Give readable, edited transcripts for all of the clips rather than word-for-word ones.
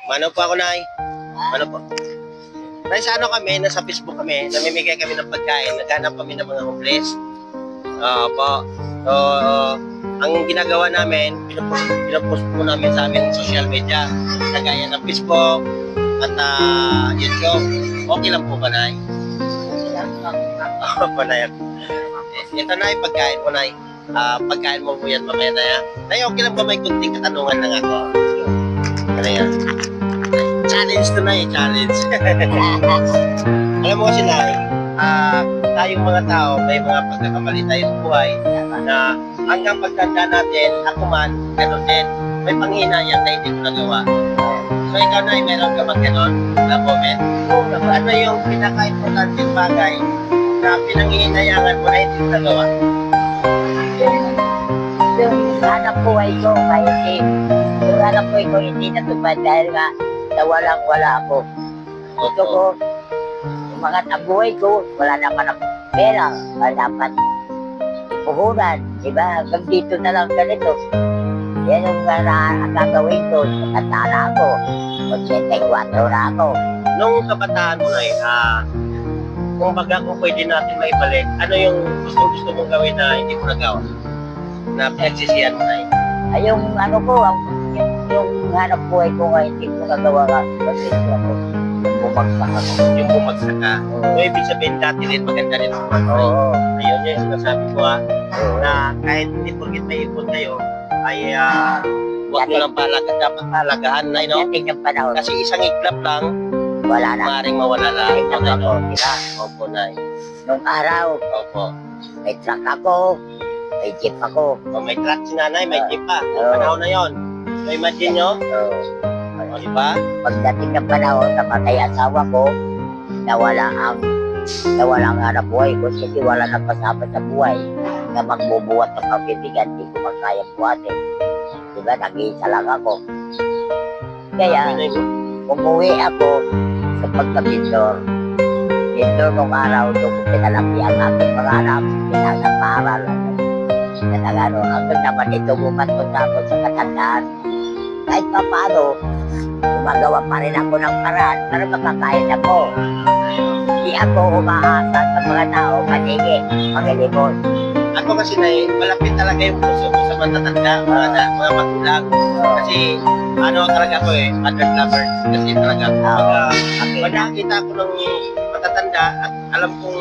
Mano po ako, Nay? Mano po? Nay, sa ano kami, nasa Facebook kami, namimigay kami ng pagkain, naghanap kami ng mga homeless. Po. So, ang ginagawa namin, pinapost po namin sa amin social media, kagaya ng Facebook at YouTube. Okay lang po ba, Nay? Opo, Nay. Ito, Nay, pagkain mo, Nay. Pagkain mo po yan mamaya, Nay. Nay, okay lang ba may kunting katanungan lang ako? Ano yan? Challenge to, Nay, challenge. Alam mo kasi, Nay, tayong mga tao, may mga pagkakamali tayo sa buhay na hanggang pagtanda natin, ako man, gano'n din, may panghinayang na hindi ko nagawa. So ikaw, Nay, meron ka bang gano'n na moment? Ano yung pinaka-importanting bagay na pinanghihinayangan mo na hindi ko nagawa? Yung anak buhay ko, kahit yung anak buhay ko hindi natupad dahil nga nawalang-wala ako. Gusto ko, umangat ang buhay ko, wala naman ang pera, wala dapat ipuhunan, diba? Hanggang dito na lang ganito. Yan yung gagawin ko, katanda na ako, 84 na ako. Nung kabataan mo, Nay, kung baga kung pwede natin maibalik, ano yung gusto mong gawin na hindi mo nagawa? Na pinagsisihan mo, Nay? Ay, yung ano ko, yung hanap buhay ko nga hindi ko nagawa nga. Kasi ako, bumagsak ako. Yung bumagsak ka. So, ibig sabihin dati rin maganda rin ang buhay. Oo. Ayun yung sinasabi ko na kahit hindi porkit may ipon kayo, ay huwag mo lang dapat palagahan, Nay, no? Dating ng panahon, Kasi isang iglap lang, wala na. maaaring mawala lang. Ay, Opo, Nay, ako, no? diba? Opo, Nay. Nung araw, Opo. may truck ako, may jeep ako. O, may truck si Nanay, may jeep pa. Oo. Panahon na yon. So, imagine nyo, o, diba? Pagdating ng panahon, namatay asawa ko, nawala ang hanap buhay ko kasi wala nang kasama sa buhay na magbubuhat ng pagbibigyan, hindi ko magkaya buhatin. Diba, nag-iisa lang ako. Kaya, umuwi ako sa pagkapintor. Pintor nung araw, doon ko pinalaki ang aking mga anak, pinagpaparal na nagano, hanggang naman ito bumantong na ako sa katandaan. Kahit pa paano, gumagawa pa rin ako ng paraan para makakain ako. Hindi ako umaasa sa mga tao, manigi, mangilimon. Ako kasi, Nay, malapit talaga yung puso ko sa matatanda, mga magulang. Kasi, ano talaga ako mother lover. Kasi talaga, pag nakakita ako ng matatanda at alam kong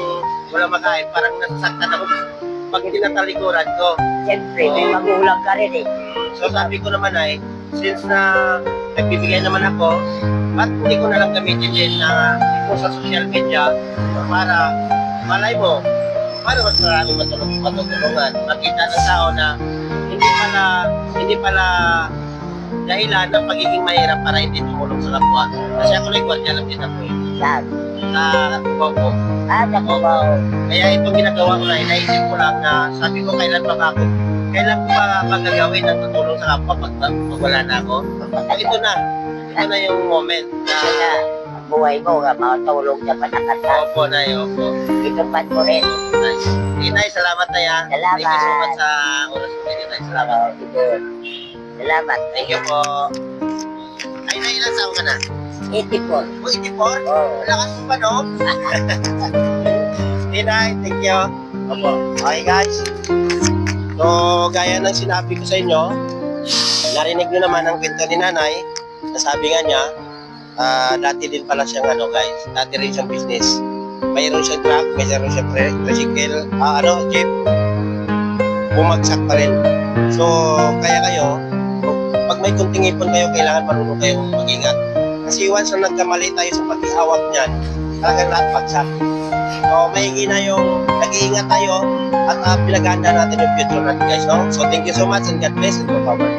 wala makain, parang nasasaktan ako pag tinatalikuran ko. Siyempre, may magulang ka rin eh. So sabi ko naman ay, since na nagbibigay naman ako, at hindi ko na lang gamitin din na sa social media para malay mo, para mas maraming matutulungan. Makita ng tao na hindi pala dahilan ng pagiging mahirap para hindi tumulong sa kapwa. Kasi ako na gwardiya lang din ako Yan. sa Bobo. Naku ba? Kaya itong ginagawa ko na, naisip ko lang na sabi ko kailan pa gagawin ang tutulong sa kapwa pag wala na ako. Ito na yung moment na Kaya, ang buhay mo, makatulong sa patakata. opo, Nay, opo. Itupad mo rin. Nice. Sige, Nay, salamat, Nay, ha. Salamat. Thank you so much sa oras mo din, Nay. Salamat. Sige. Salamat. Thank you po. Ay, Nay, ilang taon ka na? 84. 84? Oo. Malakas mo ba, no? Sige, Nay, thank you. Opo. Okay, guys. So, gaya ng sinabi ko sa inyo, narinig nyo naman ang kwento ni Nanay. Nasabi nga niya, dati din pala siyang guys, dati rin siyang business. Mayroon siyang truck, mayroon siyang tricycle, jeep. Bumagsak pa rin. So, kaya kayo, pag may kunting ipon kayo, kailangan marunong kayong mag-ingat. Kasi once na nagkamali tayo sa pag-ihawak niyan, talagang lahat bagsak. So, maigi na yung nag-iingat tayo at pinaganda natin yung future natin, guys, no? So, thank you so much and God bless and more power.